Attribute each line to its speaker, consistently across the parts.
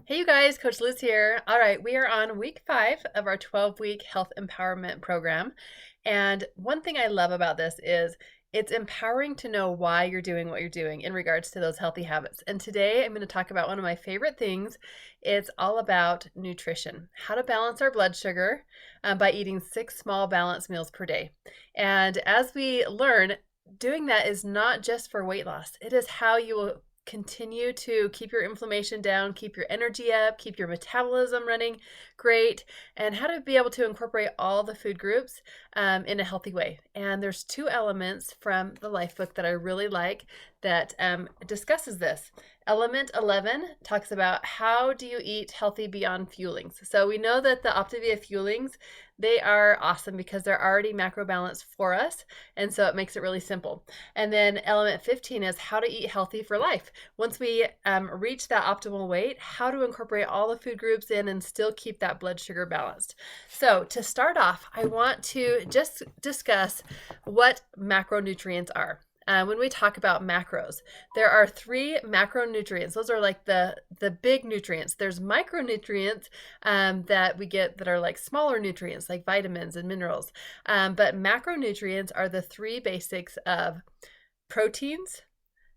Speaker 1: Hey you guys, Coach Liz here. All right, we are on week 5 of our 12-week health empowerment program. And one thing I love about this is it's empowering to know why you're doing what you're doing in regards to those healthy habits. And today I'm going to talk about one of my favorite things. It's all about nutrition, how to balance our blood sugar by eating 6 small balanced meals per day. And as we learn, doing that is not just for weight loss. It is how you will continue to keep your inflammation down, keep your energy up, keep your metabolism running great, and how to be able to incorporate all the food groups in a healthy way. And there's 2 elements from the Life Book that I really like that discusses this. Element 11 talks about how do you eat healthy beyond fuelings. So we know that the Optavia fuelings, they are awesome because they're already macro balanced for us, and so it makes it really simple. And then element 15 is how to eat healthy for life. Once we reach that optimal weight, how to incorporate all the food groups in and still keep that blood sugar balanced. So to start off, I want to just discuss what macronutrients are. When we talk about macros, there are 3 macronutrients. Those are like the big nutrients. There's micronutrients that we get that are like smaller nutrients, like vitamins and minerals. But macronutrients are the 3 basics of proteins,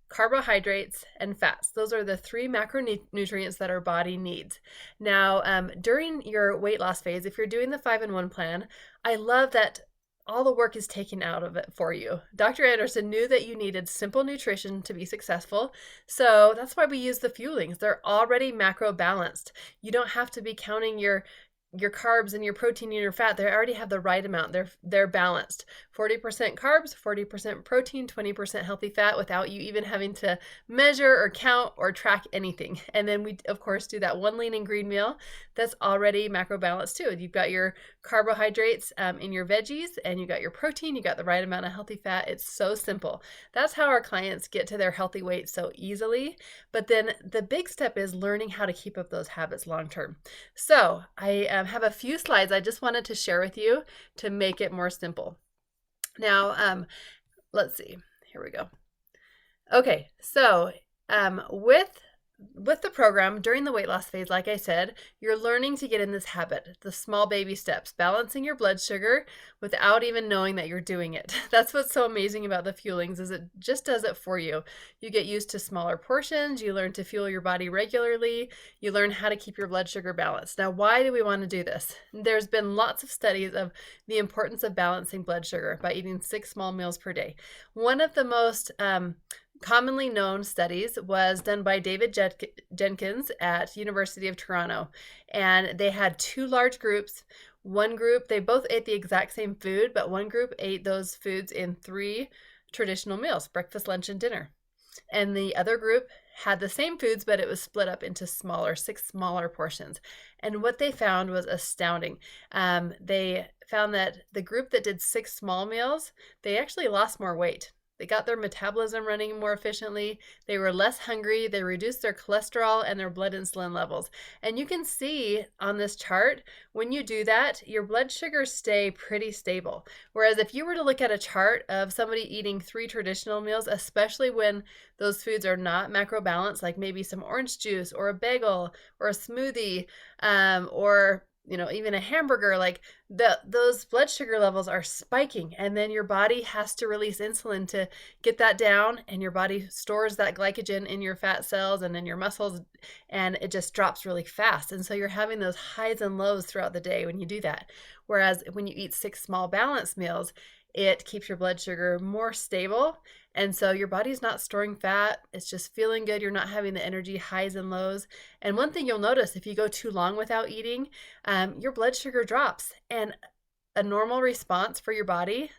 Speaker 1: carbohydrates, and fats. Those are the 3 macronutrients that our body needs. Now, during your weight loss phase, if you're doing the 5-in-1 plan, I love that all the work is taken out of it for you. Dr. Anderson knew that you needed simple nutrition to be successful, so that's why we use the fuelings. They're already macro balanced. You don't have to be counting your carbs and your protein and your fat. They already have the right amount. They're balanced. 40% carbs, 40% protein, 20% healthy fat without you even having to measure or count or track anything. And then we, of course, do that 1 lean and green meal that's already macro balanced too. You've got your carbohydrates in your veggies, and you got your protein, you got the right amount of healthy fat. It's so simple. That's how our clients get to their healthy weight so easily. But then the big step is learning how to keep up those habits long term. So I have a few slides I just wanted to share with you to make it more simple. Now, let's see. Here we go. Okay, so with the program during the weight loss phase, like I said, you're learning to get in this habit, the small baby steps, balancing your blood sugar without even knowing that you're doing it. That's what's so amazing about the fuelings, is it just does it for you. You get used to smaller portions, you learn to fuel your body regularly, you learn how to keep your blood sugar balanced. Now, why do we want to do this? There's been lots of studies of the importance of balancing blood sugar by eating 6 small meals per day. One of the most commonly known studies was done by David Jenkins at University of Toronto, and they had 2 large groups. One group, they both ate the exact same food, but one group ate those foods in 3 traditional meals: breakfast, lunch, and dinner. And the other group had the same foods, but it was split up into 6 smaller portions. And what they found was astounding. They found that the group that did 6 small meals, they actually lost more weight. They got their metabolism running more efficiently. They were less hungry. They reduced their cholesterol and their blood insulin levels. And you can see on this chart, when you do that, your blood sugars stay pretty stable. Whereas if you were to look at a chart of somebody eating 3 traditional meals, especially when those foods are not macro balanced, like maybe some orange juice or a bagel or a smoothie, or even a hamburger, like those blood sugar levels are spiking, and then your body has to release insulin to get that down, and your body stores that glycogen in your fat cells and in your muscles, and it just drops really fast. And so you're having those highs and lows throughout the day when you do that. Whereas when you eat 6 small balanced meals, it keeps your blood sugar more stable. And so your body's not storing fat. It's just feeling good. You're not having the energy highs and lows. And one thing you'll notice, if you go too long without eating, your blood sugar drops. And a normal response for your body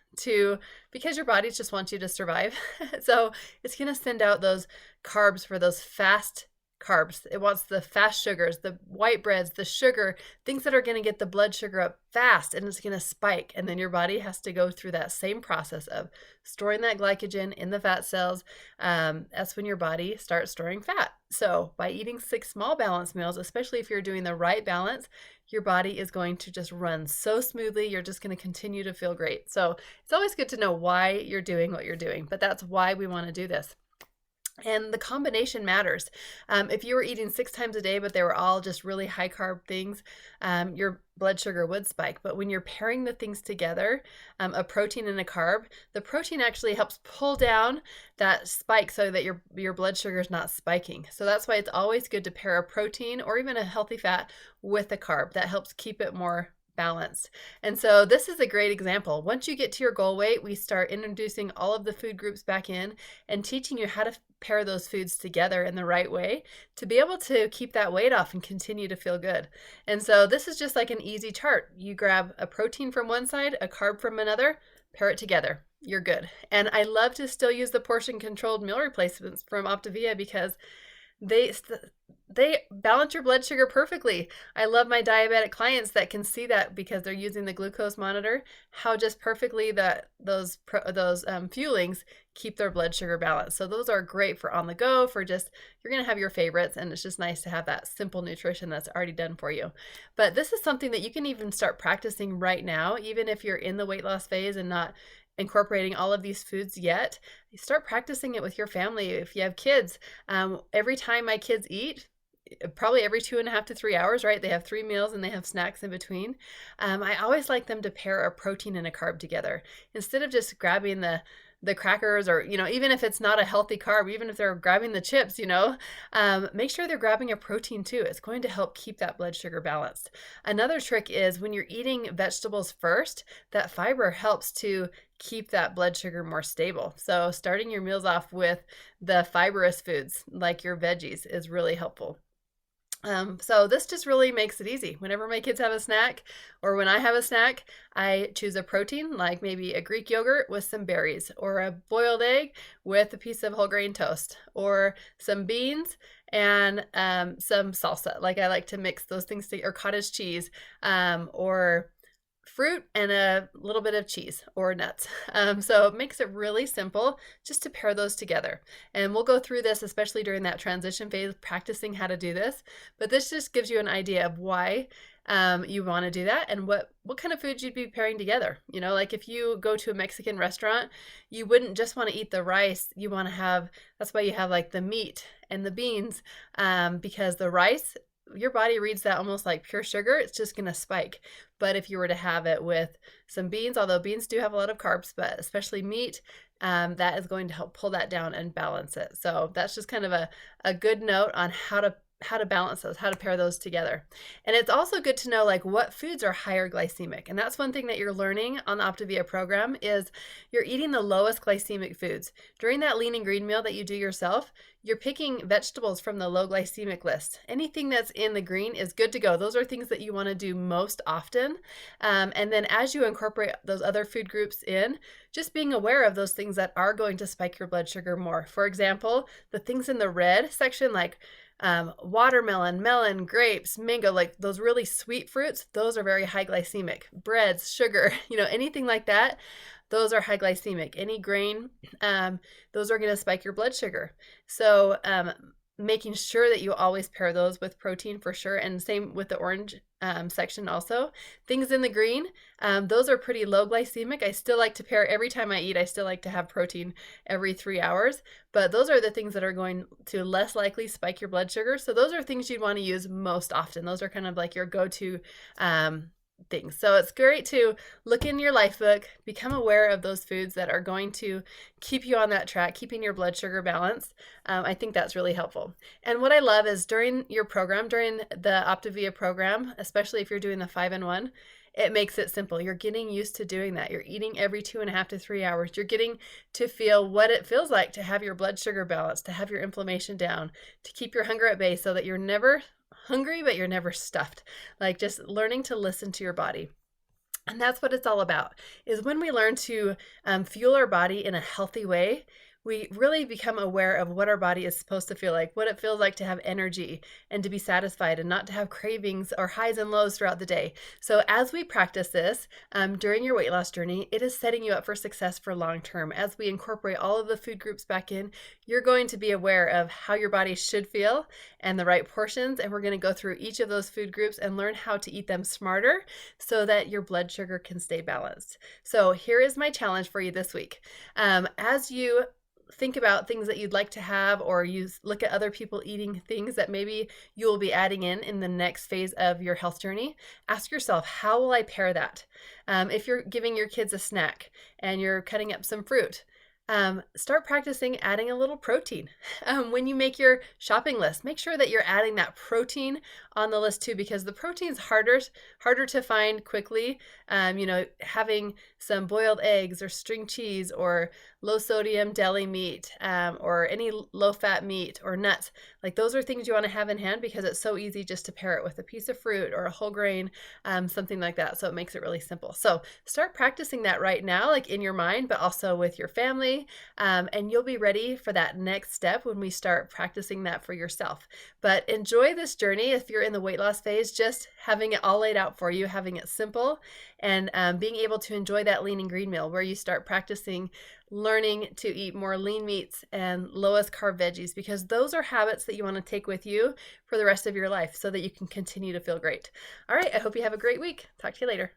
Speaker 1: because your body just wants you to survive. So it's going to send out those carbs for those fast carbs. It wants the fast sugars, the white breads, the sugar, things that are going to get the blood sugar up fast, and it's going to spike. And then your body has to go through that same process of storing that glycogen in the fat cells. That's when your body starts storing fat. So by eating 6 small balanced meals, especially if you're doing the right balance, your body is going to just run so smoothly. You're just going to continue to feel great. So it's always good to know why you're doing what you're doing, but that's why we want to do this. And the combination matters. If you were eating 6 times a day, but they were all just really high carb things, your blood sugar would spike. But when you're pairing the things together, a protein and a carb, the protein actually helps pull down that spike so that your blood sugar is not spiking. So that's why it's always good to pair a protein or even a healthy fat with a carb. That helps keep it more balanced. And so this is a great example. Once you get to your goal weight, we start introducing all of the food groups back in and teaching you how to pair those foods together in the right way to be able to keep that weight off and continue to feel good. And so this is just like an easy chart. You grab a protein from one side, a carb from another, pair it together. You're good. And I love to still use the portion controlled meal replacements from Optavia because they balance your blood sugar perfectly. I love my diabetic clients that can see that because they're using the glucose monitor, how just perfectly those fuelings keep their blood sugar balanced. So those are great for on the go, for just, you're going to have your favorites, and it's just nice to have that simple nutrition that's already done for you. But this is something that you can even start practicing right now, even if you're in the weight loss phase and not incorporating all of these foods yet. You start practicing it with your family. If you have kids, every time my kids eat, probably every 2.5 to 3 hours, right? They have 3 meals and they have snacks in between. I always like them to pair a protein and a carb together instead of just grabbing the crackers, or, even if it's not a healthy carb, even if they're grabbing the chips, make sure they're grabbing a protein too. It's going to help keep that blood sugar balanced. Another trick is when you're eating vegetables first, that fiber helps to keep that blood sugar more stable. So starting your meals off with the fibrous foods like your veggies is really helpful. So this just really makes it easy. Whenever my kids have a snack, or when I have a snack, I choose a protein, like maybe a Greek yogurt with some berries, or a boiled egg with a piece of whole grain toast, or some beans and some salsa. Like I like to mix those things together, or cottage cheese, or fruit and a little bit of cheese or nuts. So it makes it really simple just to pair those together. And we'll go through this, especially during that transition phase, practicing how to do this. But this just gives you an idea of why you want to do that and what kind of foods you'd be pairing together. Like if you go to a Mexican restaurant, you wouldn't just want to eat the rice. You want to have, that's why you have like the meat and the beans, because the rice, your body reads that almost like pure sugar. It's just going to spike. But if you were to have it with some beans, although beans do have a lot of carbs, but especially meat, that is going to help pull that down and balance it. So that's just kind of a good note on how to balance those, how to pair those together. And it's also good to know like what foods are higher glycemic. And that's one thing that you're learning on the Optavia program is you're eating the lowest glycemic foods. During that lean and green meal that you do yourself, you're picking vegetables from the low glycemic list. Anything that's in the green is good to go. Those are things that you want to do most often. And then as you incorporate those other food groups in, just being aware of those things that are going to spike your blood sugar more. For example, the things in the red section, like watermelon, melon, grapes, mango, like those really sweet fruits, those are very high glycemic. Breads, sugar, anything like that, those are high glycemic. Any grain, those are going to spike your blood sugar. So making sure that you always pair those with protein for sure. And same with the orange section also. Things in the green, those are pretty low glycemic. I still like to pair every time I eat. I still like to have protein every 3 hours. But those are the things that are going to less likely spike your blood sugar. So those are things you'd want to use most often. Those are kind of like your go-to things. So it's great to look in your life book, become aware of those foods that are going to keep you on that track, keeping your blood sugar balanced. I think that's really helpful. And what I love is during your program, during the Optavia program, especially if you're doing the 5-in-1, it makes it simple. You're getting used to doing that. You're eating every 2.5 to 3 hours. You're getting to feel what it feels like to have your blood sugar balanced, to have your inflammation down, to keep your hunger at bay so that you're never hungry, but you're never stuffed. Like just learning to listen to your body. And that's what it's all about, is when we learn to fuel our body in a healthy way, we really become aware of what our body is supposed to feel like, what it feels like to have energy and to be satisfied and not to have cravings or highs and lows throughout the day. So as we practice this during your weight loss journey, it is setting you up for success for long term. As we incorporate all of the food groups back in, you're going to be aware of how your body should feel and the right portions. And we're going to go through each of those food groups and learn how to eat them smarter so that your blood sugar can stay balanced. So here is my challenge for you this week. As you think about things that you'd like to have, or you look at other people eating things that maybe you will be adding in the next phase of your health journey, ask yourself, how will I pair that? If you're giving your kids a snack and you're cutting up some fruit, start practicing adding a little protein. When you make your shopping list, make sure that you're adding that protein on the list too, because the protein's harder to find quickly. Having some boiled eggs or string cheese or low sodium deli meat, or any low fat meat or nuts, like those are things you want to have in hand, because it's so easy just to pair it with a piece of fruit or a whole grain, something like that. So it makes it really simple. So start practicing that right now, like in your mind, but also with your family. And you'll be ready for that next step when we start practicing that for yourself. But enjoy this journey. If you're in the weight loss phase, just having it all laid out for you, having it simple, and being able to enjoy that lean and green meal, where you start practicing learning to eat more lean meats and lowest carb veggies, because those are habits that you want to take with you for the rest of your life so that you can continue to feel great. All right, I hope you have a great week. Talk to you later.